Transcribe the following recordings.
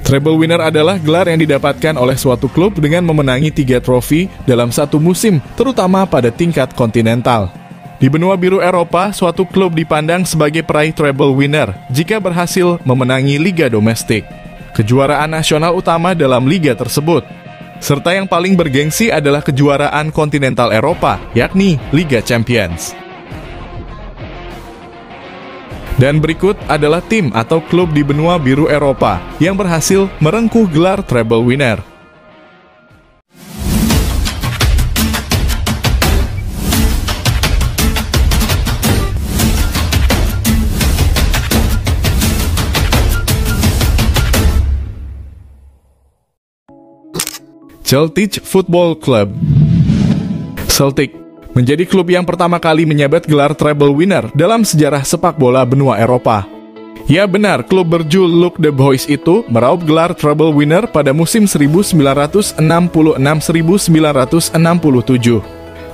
Treble winner adalah gelar yang didapatkan oleh suatu klub dengan memenangi 3 trofi dalam satu musim, terutama pada tingkat kontinental. Di benua biru Eropa, suatu klub dipandang sebagai peraih treble winner jika berhasil memenangi liga domestik, kejuaraan nasional utama dalam liga tersebut. Serta yang paling bergengsi adalah kejuaraan kontinental Eropa, yakni Liga Champions. Dan berikut adalah tim atau klub di benua biru Eropa yang berhasil merengkuh gelar treble winner. Celtic Football Club. Celtic menjadi klub yang pertama kali menyabet gelar treble winner dalam sejarah sepak bola benua Eropa. Ya benar, klub berjuluk The Boys itu meraup gelar treble winner pada musim 1966-1967.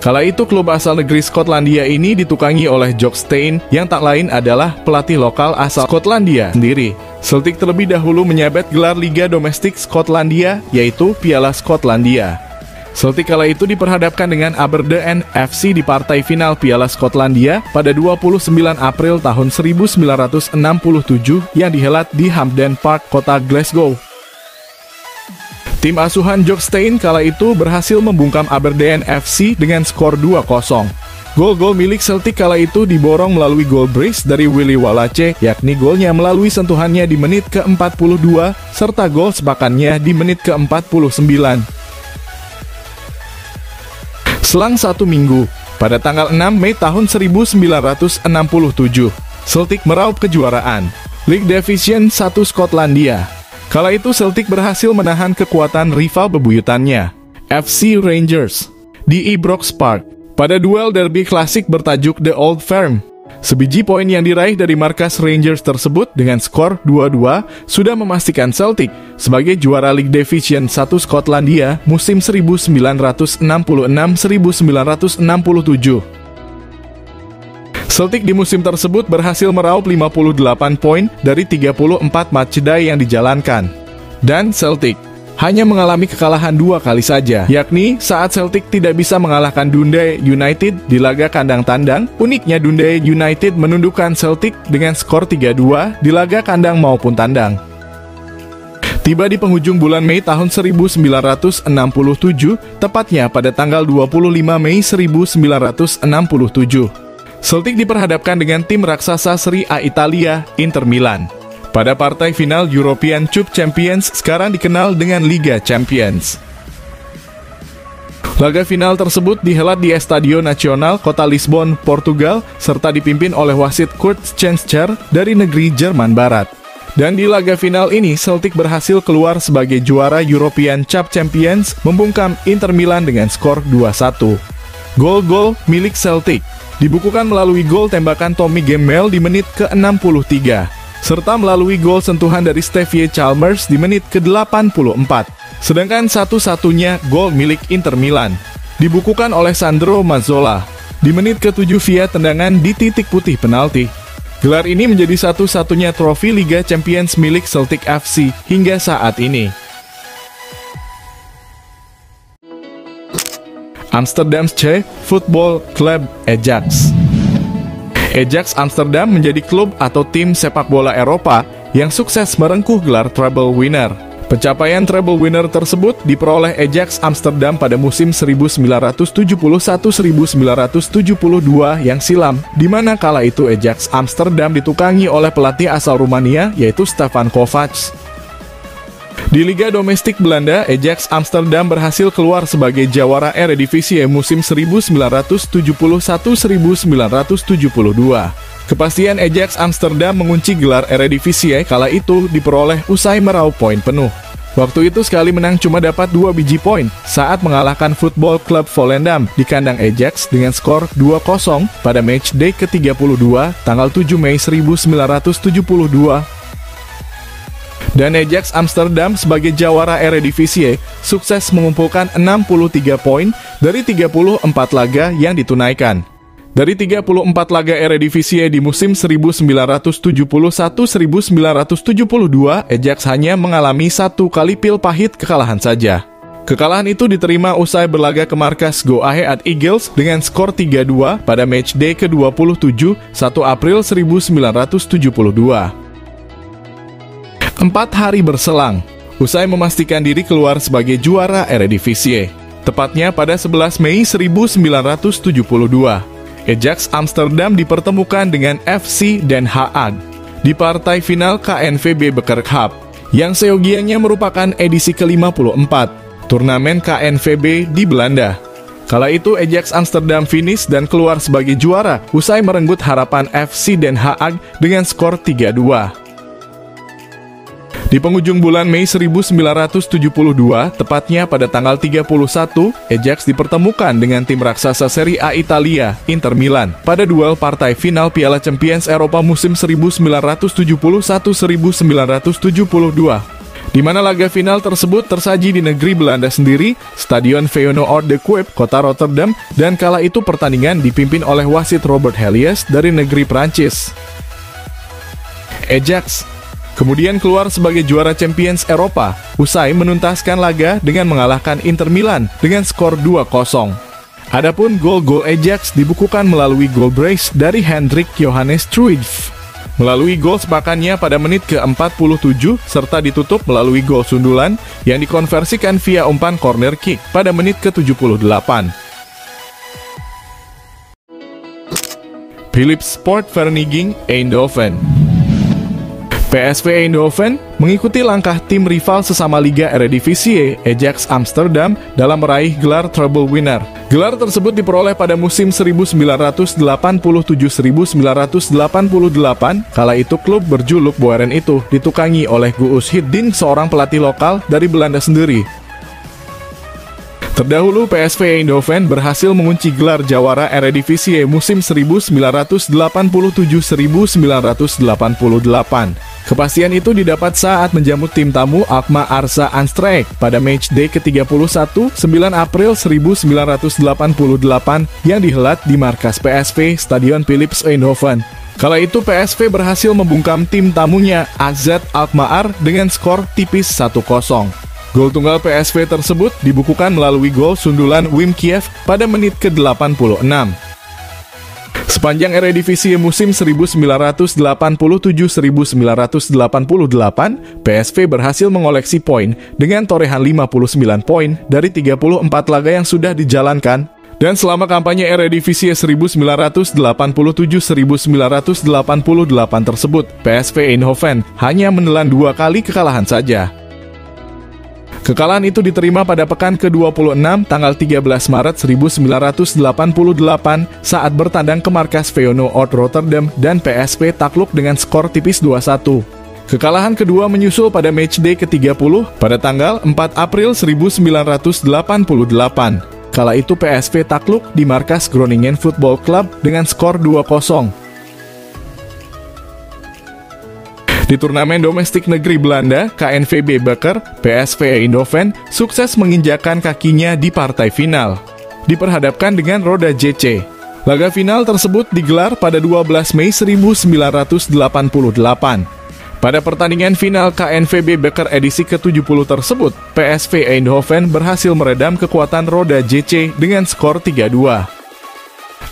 Kala itu klub asal negeri Skotlandia ini ditukangi oleh Jock Stein yang tak lain adalah pelatih lokal asal Skotlandia sendiri. Celtic terlebih dahulu menyabet gelar Liga Domestik Skotlandia, yaitu Piala Skotlandia. Celtic kala itu diperhadapkan dengan Aberdeen FC di partai final Piala Skotlandia pada 29 April tahun 1967 yang dihelat di Hampden Park, kota Glasgow. Tim asuhan Jock Stein kala itu berhasil membungkam Aberdeen FC dengan skor 2-0. Gol-gol milik Celtic kala itu diborong melalui gol brace dari Willy Wallace, yakni golnya melalui sentuhannya di menit ke-42, serta gol sepakannya di menit ke-49. Selang 1 minggu, pada tanggal 6 Mei tahun 1967, Celtic meraup kejuaraan League Division 1 Skotlandia. Kala itu Celtic berhasil menahan kekuatan rival bebuyutannya, FC Rangers, di Ibrox Park, pada duel derby klasik bertajuk The Old Firm. Sebiji poin yang diraih dari markas Rangers tersebut dengan skor 2-2 sudah memastikan Celtic sebagai juara League Division 1 Skotlandia musim 1966-1967. Celtic di musim tersebut berhasil meraup 58 poin dari 34 matchday yang dijalankan. Dan Celtic hanya mengalami kekalahan 2 kali saja, yakni saat Celtic tidak bisa mengalahkan Dundee United di laga kandang tandang. Uniknya Dundee United menundukkan Celtic dengan skor 3-2 di laga kandang maupun tandang. Tiba di penghujung bulan Mei tahun 1967, tepatnya pada tanggal 25 Mei 1967. Celtic diperhadapkan dengan tim raksasa Serie A Italia, Inter Milan, pada partai final European Cup Champions, sekarang dikenal dengan Liga Champions. Laga final tersebut dihelat di Estadio Nacional, kota Lisbon, Portugal, serta dipimpin oleh wasit Kurt Schenscher dari negeri Jerman Barat. Dan di laga final ini, Celtic berhasil keluar sebagai juara European Cup Champions, membungkam Inter Milan dengan skor 2-1. Gol-gol milik Celtic dibukukan melalui gol tembakan Tommy Gemmell di menit ke-63. Serta melalui gol sentuhan dari Stevie Chalmers di menit ke-84. Sedangkan satu-satunya gol milik Inter Milan dibukukan oleh Sandro Mazzola di menit ke-7 via tendangan di titik putih penalti. Gelar ini menjadi satu-satunya trofi Liga Champions milik Celtic FC hingga saat ini. Amsterdamse Football Club Ajax. Ajax Amsterdam menjadi klub atau tim sepak bola Eropa yang sukses merengkuh gelar treble winner. Pencapaian treble winner tersebut diperoleh Ajax Amsterdam pada musim 1971-1972 yang silam, di mana kala itu Ajax Amsterdam ditukangi oleh pelatih asal Rumania yaitu Stefan Kovac. Di Liga Domestik Belanda, Ajax Amsterdam berhasil keluar sebagai jawara Eredivisie musim 1971-1972. Kepastian Ajax Amsterdam mengunci gelar Eredivisie kala itu diperoleh usai meraup poin penuh. Waktu itu sekali menang cuma dapat 2 biji poin saat mengalahkan Football Club Volendam di kandang Ajax dengan skor 2-0 pada matchday ke-32 tanggal 7 Mei 1972. Dan Ajax Amsterdam sebagai jawara Eredivisie sukses mengumpulkan 63 poin dari 34 laga yang ditunaikan. Dari 34 laga Eredivisie di musim 1971-1972, Ajax hanya mengalami 1 kali pil pahit kekalahan saja. Kekalahan itu diterima usai berlaga ke markas Go Ahead Eagles dengan skor 3-2 pada matchday ke-27, 1 April 1972. 4 hari berselang, usai memastikan diri keluar sebagai juara Eredivisie, tepatnya pada 11 Mei 1972. Ajax Amsterdam dipertemukan dengan FC Den Haag di partai final KNVB Beker Cup, yang seyogianya merupakan edisi ke-54 turnamen KNVB di Belanda. Kala itu Ajax Amsterdam finish dan keluar sebagai juara usai merenggut harapan FC Den Haag dengan skor 3-2. Di penghujung bulan Mei 1972, tepatnya pada tanggal 31, Ajax dipertemukan dengan tim raksasa Serie A Italia, Inter Milan, pada duel partai final Piala Champions Eropa musim 1971-1972. Di mana laga final tersebut tersaji di negeri Belanda sendiri, Stadion Feyenoord de Kuip, kota Rotterdam, dan kala itu pertandingan dipimpin oleh wasit Robert Helies dari negeri Prancis. Ajax kemudian keluar sebagai juara Champions Eropa, usai menuntaskan laga dengan mengalahkan Inter Milan dengan skor 2-0. Adapun gol-gol Ajax dibukukan melalui gol brace dari Hendrik Johannes Cruyff, melalui gol sepakannya pada menit ke-47, serta ditutup melalui gol sundulan yang dikonversikan via umpan corner kick pada menit ke-78. Philips Sport Vereniging Eindhoven. PSV Eindhoven mengikuti langkah tim rival sesama Liga Eredivisie, Ajax Amsterdam, dalam meraih gelar treble winner. Gelar tersebut diperoleh pada musim 1987-1988, kala itu klub berjuluk Boeren itu ditukangi oleh Guus Hiddink, seorang pelatih lokal dari Belanda sendiri. Terdahulu PSV Eindhoven berhasil mengunci gelar jawara Eredivisie musim 1987-1988. Kepastian itu didapat saat menjamu tim tamu Alkmaar Arsa Aanspreek pada matchday ke-31, 9 April 1988 yang dihelat di markas PSV Stadion Philips Eindhoven. Kala itu PSV berhasil membungkam tim tamunya AZ Alkmaar dengan skor tipis 1-0. Gol tunggal PSV tersebut dibukukan melalui gol sundulan Wim Kief pada menit ke-86. Sepanjang Eredivisie musim 1987-1988, PSV berhasil mengoleksi poin dengan torehan 59 poin dari 34 laga yang sudah dijalankan. Dan selama kampanye Eredivisie 1987-1988 tersebut, PSV Eindhoven hanya menelan 2 kali kekalahan saja. Kekalahan itu diterima pada pekan ke-26 tanggal 13 Maret 1988 saat bertandang ke markas Feyenoord Rotterdam dan PSV takluk dengan skor tipis 2-1. Kekalahan kedua menyusul pada matchday ke-30 pada tanggal 4 April 1988. Kala itu PSV takluk di markas Groningen Football Club dengan skor 2-0. Di turnamen domestik negeri Belanda, KNVB Beker, PSV Eindhoven sukses menginjakan kakinya di partai final, diperhadapkan dengan Roda JC. Laga final tersebut digelar pada 12 Mei 1988. Pada pertandingan final KNVB Beker edisi ke-70 tersebut, PSV Eindhoven berhasil meredam kekuatan Roda JC dengan skor 3-2.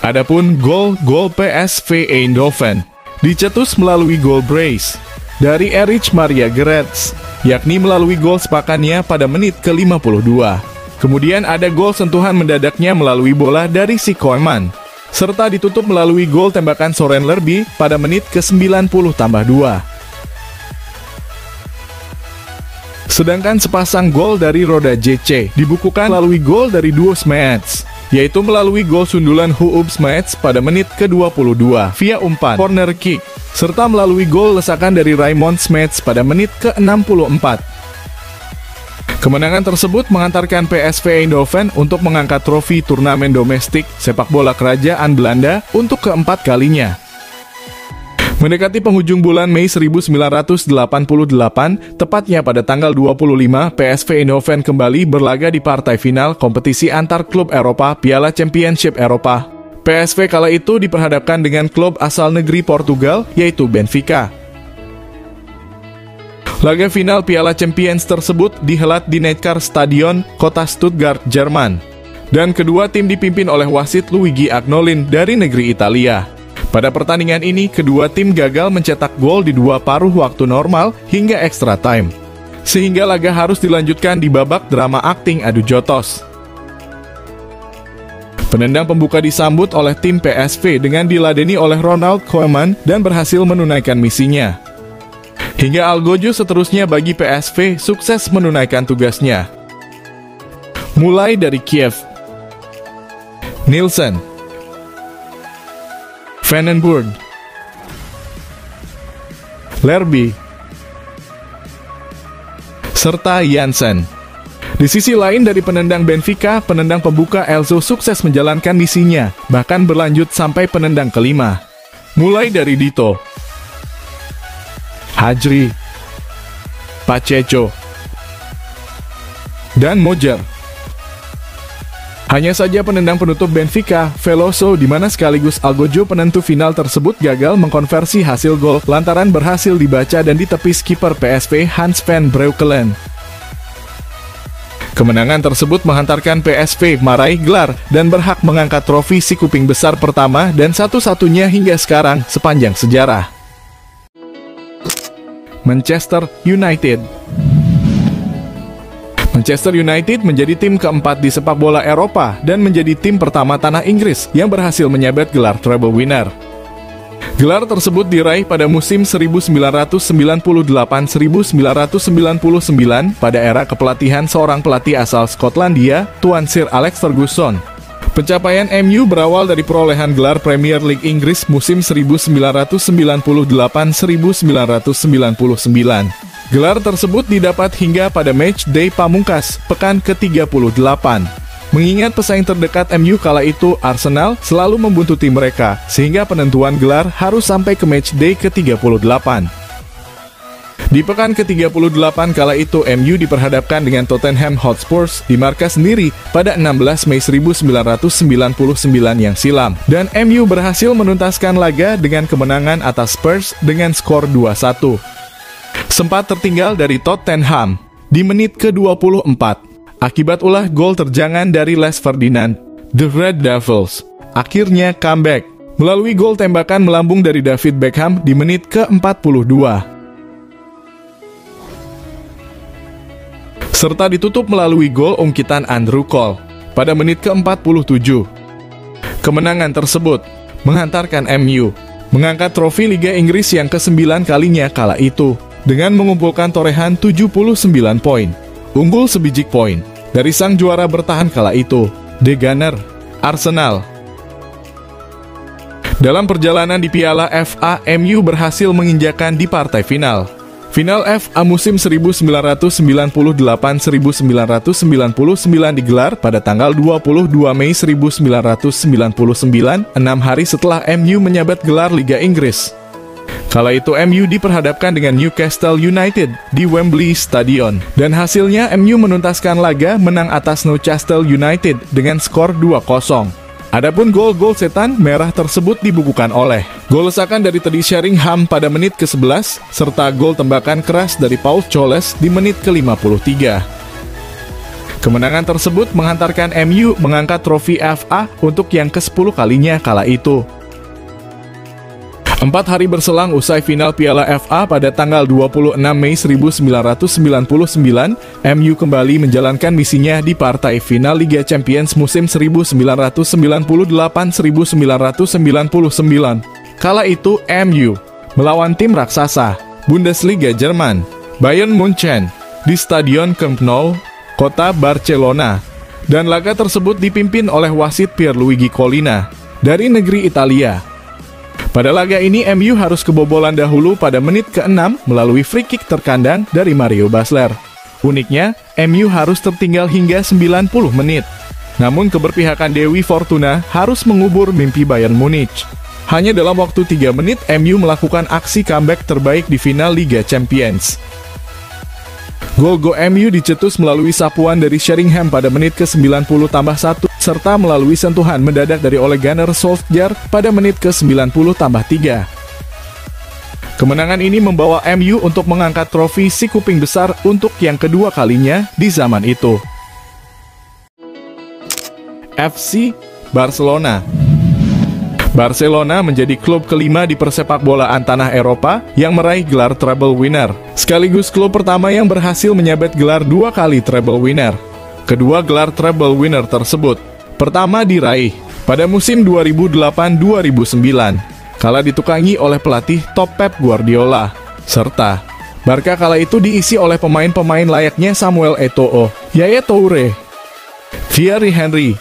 Adapun gol PSV Eindhoven dicetus melalui gol brace dari Erich Maria Gerets, yakni melalui gol sepakannya pada menit ke-52. Kemudian ada gol sentuhan mendadaknya melalui bola dari si Koeman, serta ditutup melalui gol tembakan Soren Lerby pada menit ke-90+2. Sedangkan sepasang gol dari Roda JC dibukukan melalui gol dari duo Smeets, yaitu melalui gol sundulan Huub Smeets pada menit ke-22 via umpan corner kick, serta melalui gol lesakan dari Raymond Smeets pada menit ke-64. Kemenangan tersebut mengantarkan PSV Eindhoven untuk mengangkat trofi turnamen domestik sepak bola kerajaan Belanda untuk keempat kalinya. Mendekati penghujung bulan Mei 1988, tepatnya pada tanggal 25, PSV Eindhoven kembali berlaga di partai final kompetisi antar klub Eropa Piala Championship Eropa. PSV kala itu diperhadapkan dengan klub asal negeri Portugal, yaitu Benfica. Laga final Piala Champions tersebut dihelat di Neckar Stadion, kota Stuttgart, Jerman. Dan kedua tim dipimpin oleh wasit Luigi Agnolin dari negeri Italia. Pada pertandingan ini, kedua tim gagal mencetak gol di dua paruh waktu normal hingga extra time. Sehingga laga harus dilanjutkan di babak drama akting adu jotos. Penendang pembuka disambut oleh tim PSV dengan diladeni oleh Ronald Koeman dan berhasil menunaikan misinya. Hingga algojo seterusnya bagi PSV sukses menunaikan tugasnya. Mulai dari Kiev, Nielsen, Vandenburg, Lerby, serta Jansen. Di sisi lain dari penendang Benfica, penendang pembuka Elzo sukses menjalankan misinya, bahkan berlanjut sampai penendang kelima. Mulai dari Dito, Hajri, Pacheco, dan Mojer. Hanya saja penendang penutup Benfica, Veloso, di mana sekaligus algojo penentu final tersebut gagal mengkonversi hasil gol lantaran berhasil dibaca dan ditepis kiper PSV Hans van Breukelen. Kemenangan tersebut menghantarkan PSV meraih gelar dan berhak mengangkat trofi si kuping besar pertama dan satu-satunya hingga sekarang sepanjang sejarah. Manchester United. Manchester United menjadi tim keempat di sepak bola Eropa dan menjadi tim pertama tanah Inggris yang berhasil menyabet gelar treble winner. Gelar tersebut diraih pada musim 1998-1999 pada era kepelatihan seorang pelatih asal Skotlandia, Tuan Sir Alex Ferguson. Pencapaian MU berawal dari perolehan gelar Premier League Inggris musim 1998-1999. Gelar tersebut didapat hingga pada match day pamungkas, pekan ke-38. Mengingat pesaing terdekat MU kala itu, Arsenal, selalu membuntuti mereka, sehingga penentuan gelar harus sampai ke match day ke-38. Di pekan ke-38 kala itu, MU diperhadapkan dengan Tottenham Hotspur di markas sendiri pada 16 Mei 1999 yang silam. Dan MU berhasil menuntaskan laga dengan kemenangan atas Spurs dengan skor 2-1. Sempat tertinggal dari Tottenham di menit ke-24. Akibat ulah gol terjangan dari Les Ferdinand, The Red Devils akhirnya comeback melalui gol tembakan melambung dari David Beckham di menit ke-42. Serta ditutup melalui gol ungkitan Andrew Cole pada menit ke-47. Kemenangan tersebut menghantarkan MU mengangkat trofi Liga Inggris yang ke-9 kalinya kala itu dengan mengumpulkan torehan 79 poin. Unggul sebiji poin dari sang juara bertahan kala itu, The Gunner, Arsenal. Dalam perjalanan di Piala FA, MU berhasil menginjakan di partai final. Final FA musim 1998-1999 digelar pada tanggal 22 Mei 1999, 6 hari setelah MU menyabet gelar Liga Inggris. Kala itu MU diperhadapkan dengan Newcastle United di Wembley Stadion. Dan hasilnya MU menuntaskan laga menang atas Newcastle United dengan skor 2-0. Adapun gol-gol setan merah tersebut dibukukan oleh gol lesakan dari Teddy Sheringham pada menit ke-11, serta gol tembakan keras dari Paul Scholes di menit ke-53. Kemenangan tersebut menghantarkan MU mengangkat trofi FA untuk yang ke-10 kalinya kala itu. 4 hari berselang usai final Piala FA pada tanggal 26 Mei 1999, MU kembali menjalankan misinya di partai final Liga Champions musim 1998-1999. Kala itu MU melawan tim raksasa Bundesliga Jerman, Bayern Munchen, di Stadion Camp Nou, kota Barcelona. Dan laga tersebut dipimpin oleh wasit Pierluigi Collina dari negeri Italia. Pada laga ini MU harus kebobolan dahulu pada menit ke-6 melalui free kick terkandang dari Mario Basler. Uniknya, MU harus tertinggal hingga 90 menit. Namun keberpihakan Dewi Fortuna harus mengubur mimpi Bayern Munich. Hanya dalam waktu 3 menit MU melakukan aksi comeback terbaik di final Liga Champions. Gol MU dicetus melalui sapuan dari Sheringham pada menit ke-90+1. serta melalui sentuhan mendadak dari Ole Gunnar Solskjaer pada menit ke-90+3. Kemenangan ini membawa MU untuk mengangkat trofi si kuping besar untuk yang kedua kalinya di zaman itu. FC Barcelona. Barcelona menjadi klub kelima di persepakbolaan tanah Eropa yang meraih gelar treble winner, sekaligus klub pertama yang berhasil menyabet gelar 2 kali treble winner. Kedua gelar treble winner tersebut, pertama diraih pada musim 2008-2009, kala ditukangi oleh pelatih top Pep Guardiola, serta Barca kala itu diisi oleh pemain-pemain layaknya Samuel Eto'o, Yaya Toure, Thierry Henry,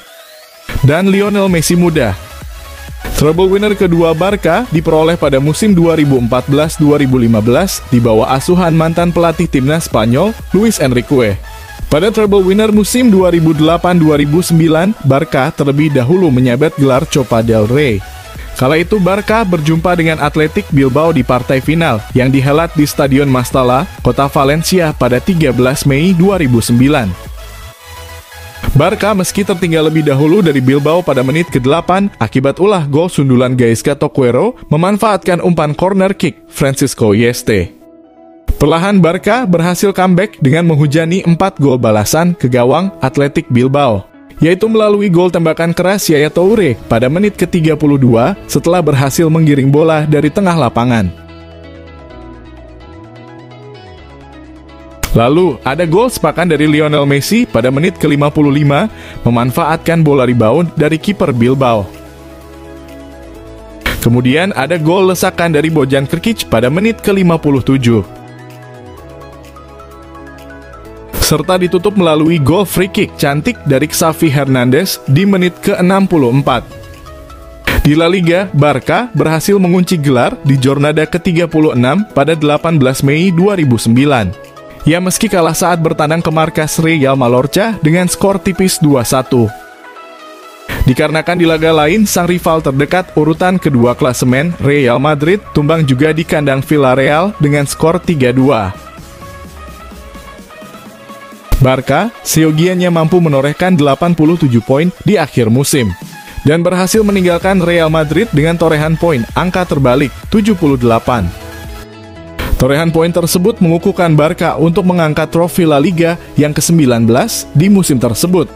dan Lionel Messi muda. Treble winner kedua Barca diperoleh pada musim 2014-2015 di bawah asuhan mantan pelatih timnas Spanyol, Luis Enrique. Pada treble winner musim 2008-2009, Barca terlebih dahulu menyabet gelar Copa del Rey. Kala itu Barca berjumpa dengan Athletic Bilbao di partai final yang dihelat di Stadion Mestalla, kota Valencia pada 13 Mei 2009. Barca meski tertinggal lebih dahulu dari Bilbao pada menit ke-8 akibat ulah gol sundulan Gaizka Toquero memanfaatkan umpan corner kick Francisco Yeste. Perlahan Barca berhasil comeback dengan menghujani 4 gol balasan ke gawang Athletic Bilbao, yaitu melalui gol tembakan keras Yaya Toure pada menit ke-32 setelah berhasil menggiring bola dari tengah lapangan. Lalu, ada gol sepakan dari Lionel Messi pada menit ke-55 memanfaatkan bola rebound dari kiper Bilbao. Kemudian ada gol lesakan dari Bojan Krkić pada menit ke-57. Serta ditutup melalui gol free kick cantik dari Xavi Hernandez di menit ke-64. Di La Liga, Barca berhasil mengunci gelar di jornada ke-36 pada 18 Mei 2009. Ya meski kalah saat bertandang ke markas Real Mallorca dengan skor tipis 2-1. Dikarenakan di laga lain, sang rival terdekat urutan kedua klasemen, Real Madrid, tumbang juga di kandang Villarreal dengan skor 3-2. Barca, seyogianya mampu menorehkan 87 poin di akhir musim, dan berhasil meninggalkan Real Madrid dengan torehan poin angka terbalik 78. Torehan poin tersebut mengukuhkan Barca untuk mengangkat trofi La Liga yang ke-19 di musim tersebut.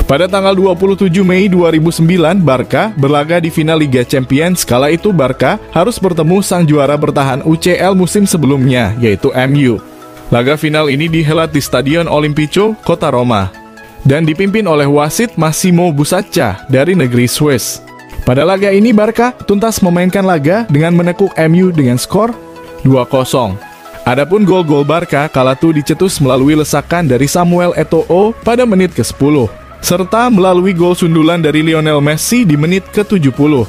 Pada tanggal 27 Mei 2009, Barca berlaga di final Liga Champions. Kala itu Barca harus bertemu sang juara bertahan UCL musim sebelumnya, yaitu MU. Laga final ini dihelat di Stadion Olimpico, kota Roma, dan dipimpin oleh wasit Massimo Busaccia dari negeri Swiss. Pada laga ini Barca tuntas memainkan laga dengan menekuk MU dengan skor 2-0. Adapun gol-gol Barca kala itu dicetus melalui lesakan dari Samuel Eto'o pada menit ke-10, serta melalui gol sundulan dari Lionel Messi di menit ke-70.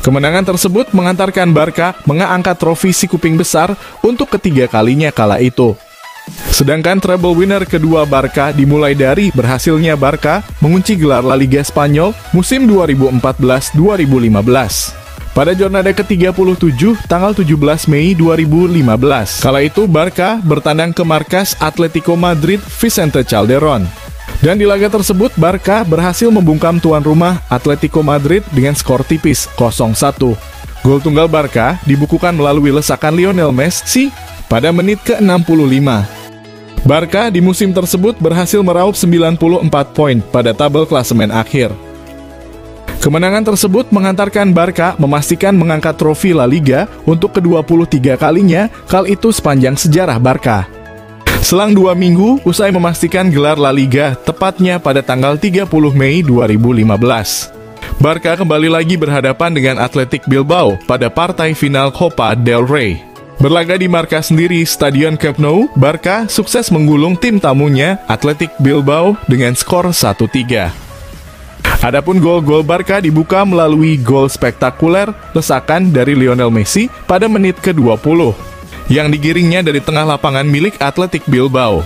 Kemenangan tersebut mengantarkan Barca mengangkat trofi si kuping besar untuk ketiga kalinya kala itu. Sedangkan treble winner kedua Barca dimulai dari berhasilnya Barca mengunci gelar La Liga Spanyol musim 2014-2015. Pada jornada ke-37, tanggal 17 Mei 2015. Kala itu Barca bertandang ke markas Atletico Madrid Vicente Calderón. Dan di laga tersebut, Barca berhasil membungkam tuan rumah Atletico Madrid dengan skor tipis 0-1. Gol tunggal Barca dibukukan melalui lesakan Lionel Messi pada menit ke-65. Barca di musim tersebut berhasil meraup 94 poin pada tabel klasemen akhir. Kemenangan tersebut mengantarkan Barca memastikan mengangkat trofi La Liga untuk ke-23 kalinya, kali itu sepanjang sejarah Barca. Selang 2 minggu, usai memastikan gelar La Liga, tepatnya pada tanggal 30 Mei 2015. Barca kembali lagi berhadapan dengan Athletic Bilbao pada partai final Copa del Rey. Berlaga di markas sendiri Stadion Camp Nou, Barca sukses menggulung tim tamunya Athletic Bilbao dengan skor 1-3. Adapun gol-gol Barca dibuka melalui gol spektakuler lesakan dari Lionel Messi pada menit ke-20 yang digiringnya dari tengah lapangan milik Athletic Bilbao.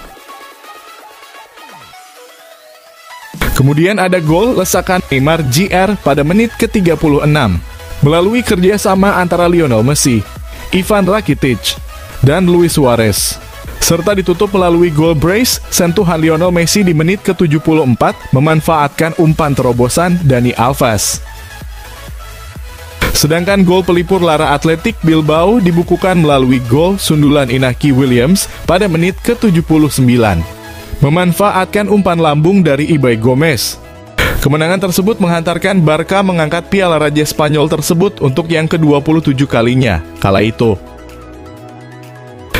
Kemudian ada gol lesakan Neymar Jr. pada menit ke-36 melalui kerjasama antara Lionel Messi, Ivan Rakitic, dan Luis Suarez. serta ditutup melalui gol brace. Sentuhan Lionel Messi di menit ke-74 memanfaatkan umpan terobosan Dani Alves. Sedangkan gol pelipur Lara Athletic Bilbao dibukukan melalui gol sundulan Inaki Williams pada menit ke-79, memanfaatkan umpan lambung dari Ibai Gomez. Kemenangan tersebut menghantarkan Barca mengangkat Piala Raja Spanyol tersebut untuk yang ke-27 kalinya kala itu.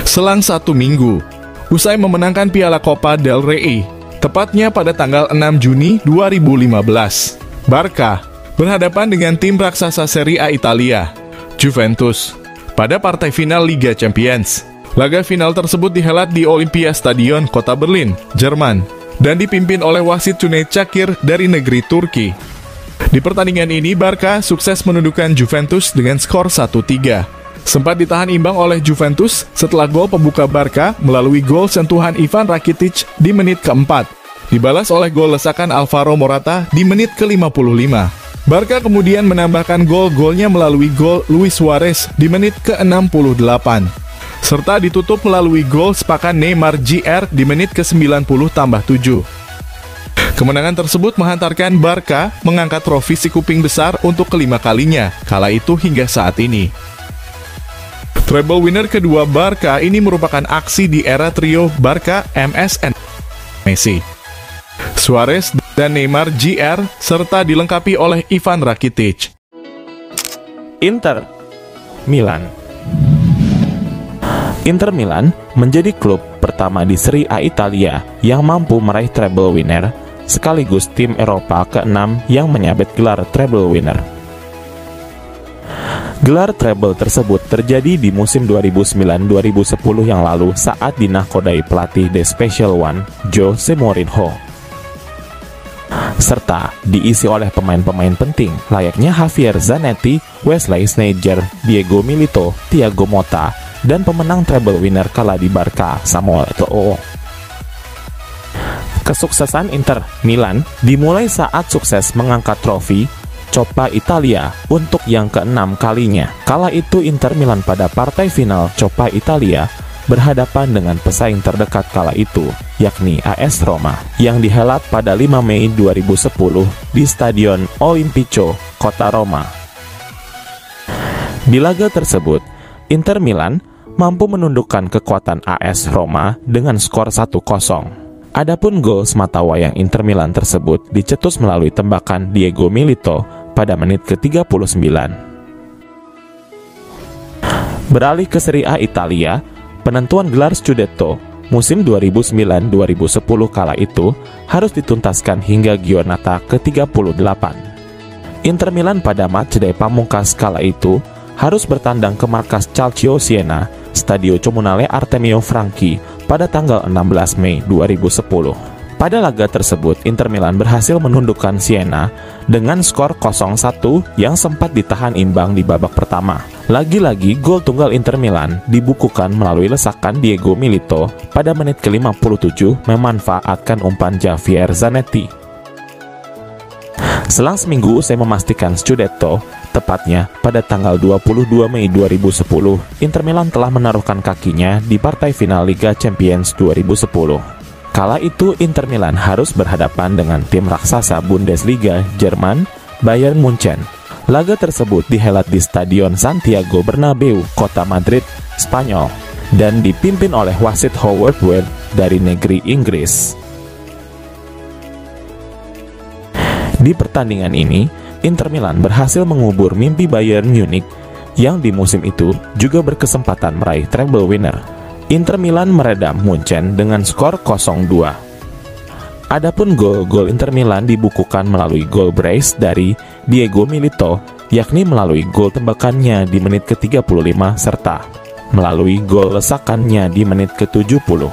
Selang 1 minggu, usai memenangkan Piala Copa del Rey, tepatnya pada tanggal 6 Juni 2015, Barca berhadapan dengan tim raksasa Serie A Italia, Juventus, pada partai final Liga Champions. Laga final tersebut dihelat di Olympia Stadion, Kota Berlin, Jerman, dan dipimpin oleh wasit Cüneyt Çakır dari negeri Turki. Di pertandingan ini, Barca sukses menundukkan Juventus dengan skor 1-3. Sempat ditahan imbang oleh Juventus setelah gol pembuka Barca melalui gol sentuhan Ivan Rakitic di menit ke-4, dibalas oleh gol lesakan Alvaro Morata di menit ke-55. Barca kemudian menambahkan gol-golnya melalui gol Luis Suarez di menit ke-68, serta ditutup melalui gol sepakan Neymar Jr. di menit ke-90+7. Kemenangan tersebut menghantarkan Barca mengangkat trofi si kuping besar untuk kelima kalinya, kala itu hingga saat ini. Treble winner kedua Barca ini merupakan aksi di era trio Barca, MSN, Messi, Suarez, dan Neymar Jr. serta dilengkapi oleh Ivan Rakitic. Inter Milan. Inter Milan menjadi klub pertama di Serie A Italia yang mampu meraih treble winner, sekaligus tim Eropa ke-6 yang menyabet gelar treble winner. Gelar treble tersebut terjadi di musim 2009-2010 yang lalu saat dinahkodai pelatih The Special One, Jose Mourinho, serta diisi oleh pemain-pemain penting layaknya Javier Zanetti, Wesley Sneijder, Diego Milito, Thiago Motta, dan pemenang treble winner kala di Barca, Samuel Eto'o. Kesuksesan Inter Milan dimulai saat sukses mengangkat trofi Coppa Italia untuk yang ke-6 kalinya. Kala itu Inter Milan pada partai final Coppa Italia berhadapan dengan pesaing terdekat kala itu, yakni AS Roma, yang dihelat pada 5 Mei 2010 di Stadion Olimpico, Kota Roma. Di laga tersebut, Inter Milan mampu menundukkan kekuatan AS Roma dengan skor 1-0. Adapun gol sematawayang Inter Milan tersebut dicetus melalui tembakan Diego Milito pada menit ke-39. Beralih ke Serie A Italia, penentuan gelar Scudetto musim 2009-2010 kala itu harus dituntaskan hingga Giornata ke-38. Inter Milan pada matchday pamungkas kala itu harus bertandang ke markas Calcio Siena, Stadio Comunale Artemio Franchi pada tanggal 16 Mei 2010. Pada laga tersebut, Inter Milan berhasil menundukkan Siena dengan skor 0-1 yang sempat ditahan imbang di babak pertama. Lagi-lagi, gol tunggal Inter Milan dibukukan melalui lesakan Diego Milito pada menit ke-57 memanfaatkan umpan Javier Zanetti. Selang seminggu usai memastikan Scudetto, tepatnya pada tanggal 22 Mei 2010, Inter Milan telah menaruhkan kakinya di partai final Liga Champions 2010. Kala itu Inter Milan harus berhadapan dengan tim raksasa Bundesliga Jerman, Bayern Munchen. Laga tersebut dihelat di Stadion Santiago Bernabeu, Kota Madrid, Spanyol, dan dipimpin oleh wasit Howard Webb dari negeri Inggris. Di pertandingan ini, Inter Milan berhasil mengubur mimpi Bayern Munich yang di musim itu juga berkesempatan meraih treble winner. Inter Milan meredam Munchen dengan skor 0-2. Adapun gol-gol Inter Milan dibukukan melalui gol brace dari Diego Milito, yakni melalui gol tembakannya di menit ke-35 serta melalui gol lesakannya di menit ke-70.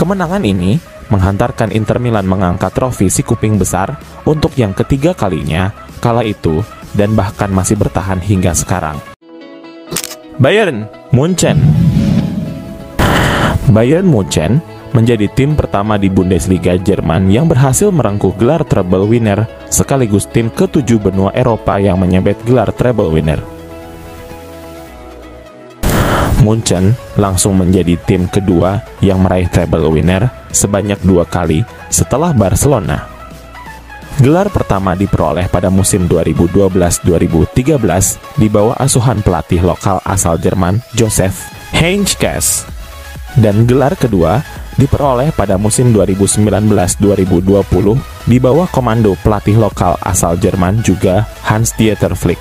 Kemenangan ini menghantarkan Inter Milan mengangkat trofi si kuping besar untuk yang ketiga kalinya kala itu dan bahkan masih bertahan hingga sekarang. Bayern Munchen. Bayern Munchen menjadi tim pertama di Bundesliga Jerman yang berhasil merengkuh gelar treble winner sekaligus tim ke-7 benua Eropa yang menyabet gelar treble winner. Munchen langsung menjadi tim kedua yang meraih treble winner sebanyak 2 kali setelah Barcelona. Gelar pertama diperoleh pada musim 2012-2013 di bawah asuhan pelatih lokal asal Jerman Josef Heynckes. Dan gelar kedua diperoleh pada musim 2019-2020 di bawah komando pelatih lokal asal Jerman juga Hans-Dieter Flick.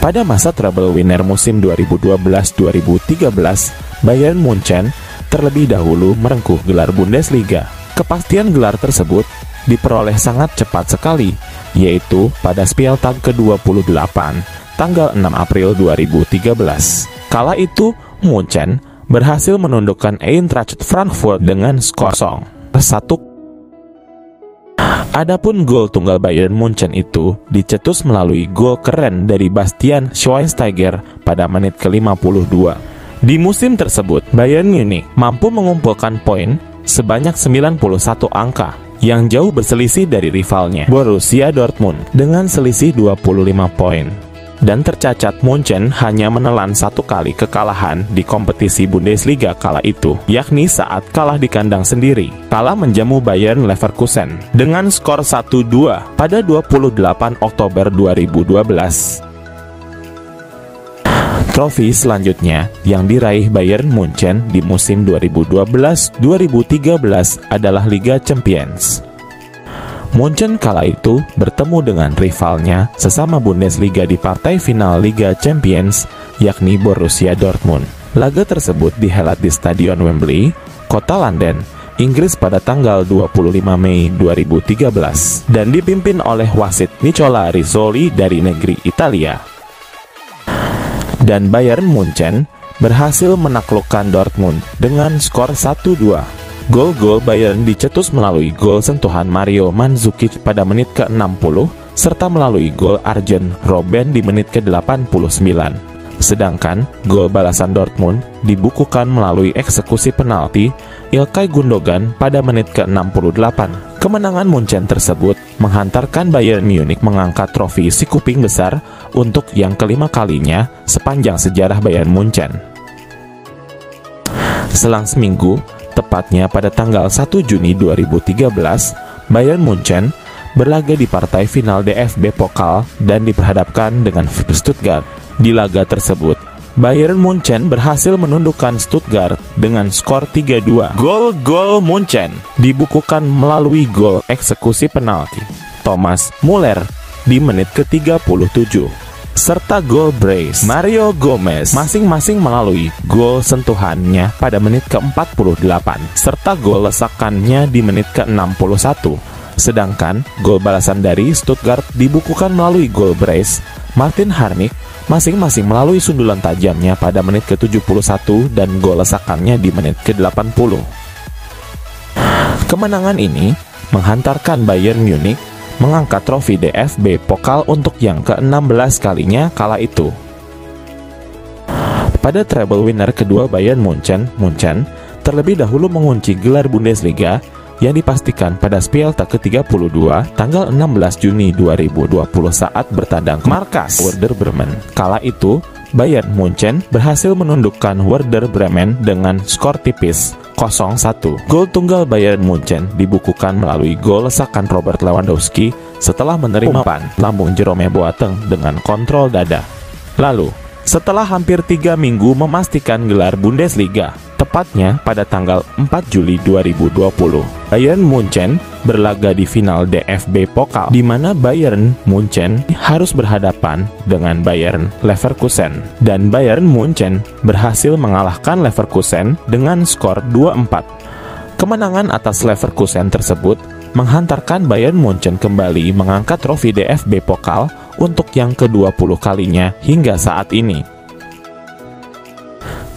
Pada masa treble winner musim 2012-2013, Bayern Munchen terlebih dahulu merengkuh gelar Bundesliga. Kepastian gelar tersebut diperoleh sangat cepat sekali, yaitu pada Spieltag ke-28, tanggal 6 April 2013. Kala itu, Munchen berhasil menundukkan Eintracht Frankfurt dengan skor 0-1. Adapun gol tunggal Bayern Munchen itu dicetus melalui gol keren dari Bastian Schweinsteiger pada menit ke-52. Di musim tersebut, Bayern Munich mampu mengumpulkan poin sebanyak 91 angka, yang jauh berselisih dari rivalnya Borussia Dortmund dengan selisih 25 poin. Dan tercacat Munchen hanya menelan 1 kali kekalahan di kompetisi Bundesliga kala itu, yakni saat kalah di kandang sendiri, kalah menjamu Bayern Leverkusen dengan skor 1-2 pada 28 Oktober 2012. Trofi selanjutnya yang diraih Bayern Munchen di musim 2012-2013 adalah Liga Champions. Munchen kala itu bertemu dengan rivalnya sesama Bundesliga di partai final Liga Champions, yakni Borussia Dortmund. Laga tersebut dihelat di Stadion Wembley, kota London, Inggris pada tanggal 25 Mei 2013 dan dipimpin oleh wasit Nicola Rizzoli dari negeri Italia. Dan Bayern Munchen berhasil menaklukkan Dortmund dengan skor 1-2. Gol-gol Bayern dicetus melalui gol sentuhan Mario Mandzukic pada menit ke-60 serta melalui gol Arjen Robben di menit ke-89. Sedangkan gol balasan Dortmund dibukukan melalui eksekusi penalti Ilkay Gundogan pada menit ke-68. Kemenangan Munchen tersebut menghantarkan Bayern Munich mengangkat trofi si kuping besar untuk yang kelima kalinya sepanjang sejarah Bayern Munchen. Selang seminggu, tepatnya pada tanggal 1 Juni 2013, Bayern Munchen berlaga di partai final DFB Pokal dan diperhadapkan dengan Stuttgart. Di laga tersebut, Bayern Munchen berhasil menundukkan Stuttgart dengan skor 3-2. Gol Munchen dibukukan melalui gol eksekusi penalti Thomas Muller di menit ke-37. Serta gol brace Mario Gomez masing-masing melalui gol sentuhannya pada menit ke-48 serta gol lesakannya di menit ke-61. Sedangkan gol balasan dari Stuttgart dibukukan melalui gol brace Martin Harnik masing-masing melalui sundulan tajamnya pada menit ke-71 dan gol lesakannya di menit ke-80. Kemenangan ini menghantarkan Bayern Munich mengangkat trofi DFB Pokal untuk yang ke-16 kalinya kala itu. Pada treble winner kedua Bayern Munchen terlebih dahulu mengunci gelar Bundesliga yang dipastikan pada Spieltag ke-32 tanggal 16 Juni 2020 saat bertandang ke markas Werder Bremen. Kala itu, Bayern Munchen berhasil menundukkan Werder Bremen dengan skor tipis 0-1. Gol tunggal Bayern Munchen dibukukan melalui gol lesakan Robert Lewandowski setelah menerima umpan lambung Jerome Boateng dengan kontrol dada. Lalu, setelah hampir 3 minggu memastikan gelar Bundesliga, tepatnya pada tanggal 4 Juli 2020, Bayern Munchen berlaga di final DFB Pokal, di mana Bayern Munchen harus berhadapan dengan Bayern Leverkusen. Dan Bayern Munchen berhasil mengalahkan Leverkusen dengan skor 2-4. Kemenangan atas Leverkusen tersebut menghantarkan Bayern Munchen kembali mengangkat trofi DFB Pokal untuk yang ke-20 kalinya hingga saat ini.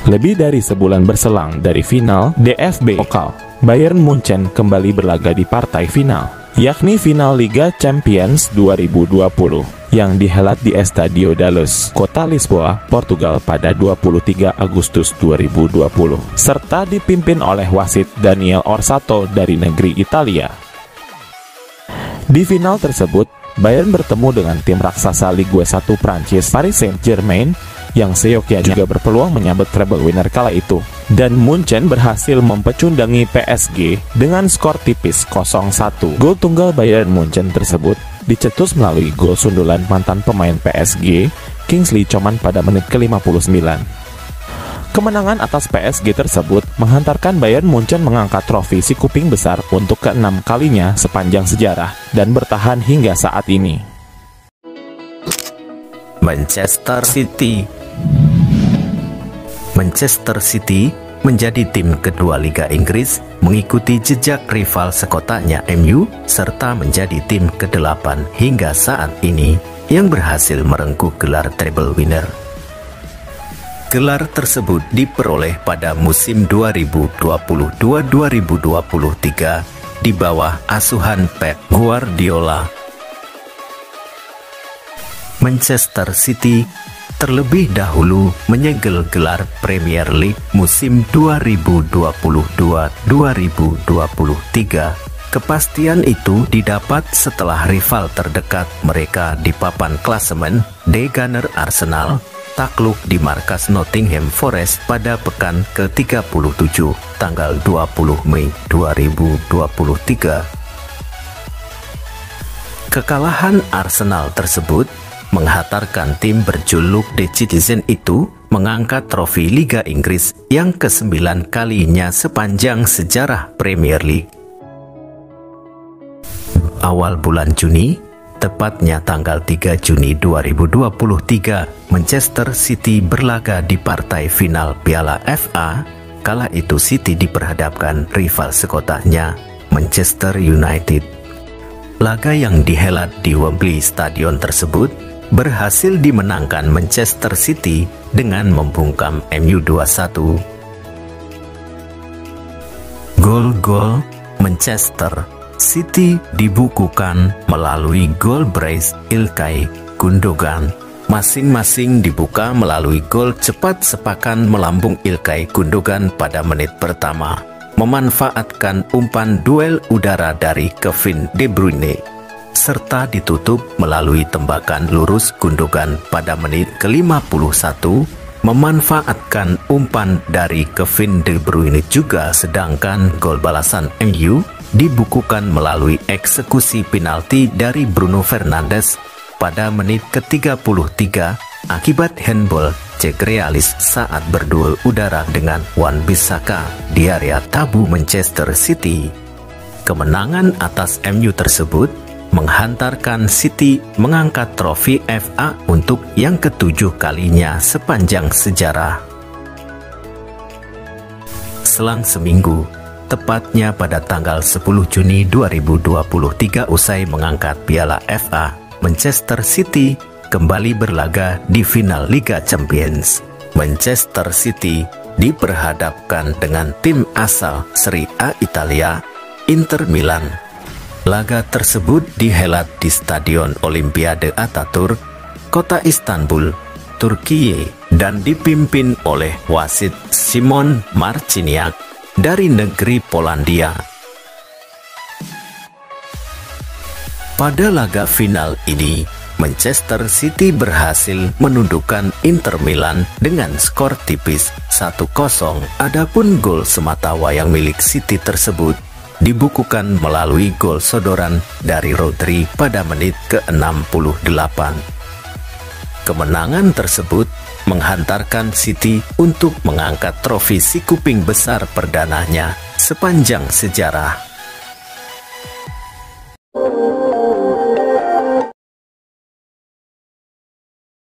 Lebih dari sebulan berselang dari final DFB Pokal, Bayern Munchen kembali berlaga di partai final, yakni final Liga Champions 2020 yang dihelat di Estádio da Luz, kota Lisboa, Portugal pada 23 Agustus 2020, serta dipimpin oleh wasit Daniel Orsato dari negeri Italia. Di final tersebut, Bayern bertemu dengan tim raksasa Ligue 1 Prancis Paris Saint-Germain yang seyogyanya juga berpeluang menyabet treble winner kala itu. Dan Munchen berhasil mempecundangi PSG dengan skor tipis 0-1. Gol tunggal Bayern Munchen tersebut dicetus melalui gol sundulan mantan pemain PSG, Kingsley Coman pada menit ke-59. Kemenangan atas PSG tersebut menghantarkan Bayern Munchen mengangkat trofi si kuping besar untuk ke-6 kalinya sepanjang sejarah dan bertahan hingga saat ini. Manchester City menjadi tim kedua Liga Inggris mengikuti jejak rival sekotanya MU serta menjadi tim ke-8 hingga saat ini yang berhasil merengkuh gelar treble winner. Gelar tersebut diperoleh pada musim 2022-2023 di bawah asuhan Pep Guardiola. Manchester City terlebih dahulu menyegel gelar Premier League musim 2022-2023. Kepastian itu didapat setelah rival terdekat mereka di papan klasemen, The Gunners Arsenal, takluk di markas Nottingham Forest pada pekan ke-37 tanggal 20 Mei 2023. Kekalahan Arsenal tersebut menghantarkan tim berjuluk The Citizen itu mengangkat trofi Liga Inggris yang ke-9 kalinya sepanjang sejarah Premier League. Awal bulan Juni, tepatnya tanggal 3 Juni 2023, Manchester City berlaga di partai final Piala FA. Kala itu City diperhadapkan rival sekotanya, Manchester United. Laga yang dihelat di Wembley Stadion tersebut berhasil dimenangkan Manchester City dengan membungkam MU 2-1. Gol-gol Manchester City dibukukan melalui gol brace Ilkay Gundogan. Masing-masing dibuka melalui gol cepat sepakan melambung Ilkay Gundogan pada menit pertama, memanfaatkan umpan duel udara dari Kevin De Bruyne, serta ditutup melalui tembakan lurus Gundogan pada menit ke-51, memanfaatkan umpan dari Kevin De Bruyne juga, sedangkan gol balasan MU dibukukan melalui eksekusi penalti dari Bruno Fernandes pada menit ke-33 akibat handball Jack Grealish saat berduel udara dengan Wan-Bissaka di area tabu Manchester City. Kemenangan atas MU tersebut menghantarkan City mengangkat trofi FA untuk yang ke-7 kalinya sepanjang sejarah. Selang seminggu, tepatnya pada tanggal 10 Juni 2023, usai mengangkat Piala FA, Manchester City kembali berlaga di final Liga Champions. Manchester City diperhadapkan dengan tim asal Serie A Italia, Inter Milan. Laga tersebut dihelat di Stadion Olimpiade Ataturk, Kota Istanbul, Turkiye, dan dipimpin oleh wasit Szymon Marciniak dari negeri Polandia. Pada laga final ini, Manchester City berhasil menundukkan Inter Milan dengan skor tipis 1-0. Adapun gol semata wayang milik City tersebut dibukukan melalui gol sodoran dari Rodri pada menit ke-68. Kemenangan tersebut menghantarkan City untuk mengangkat trofi si kuping besar perdananya sepanjang sejarah.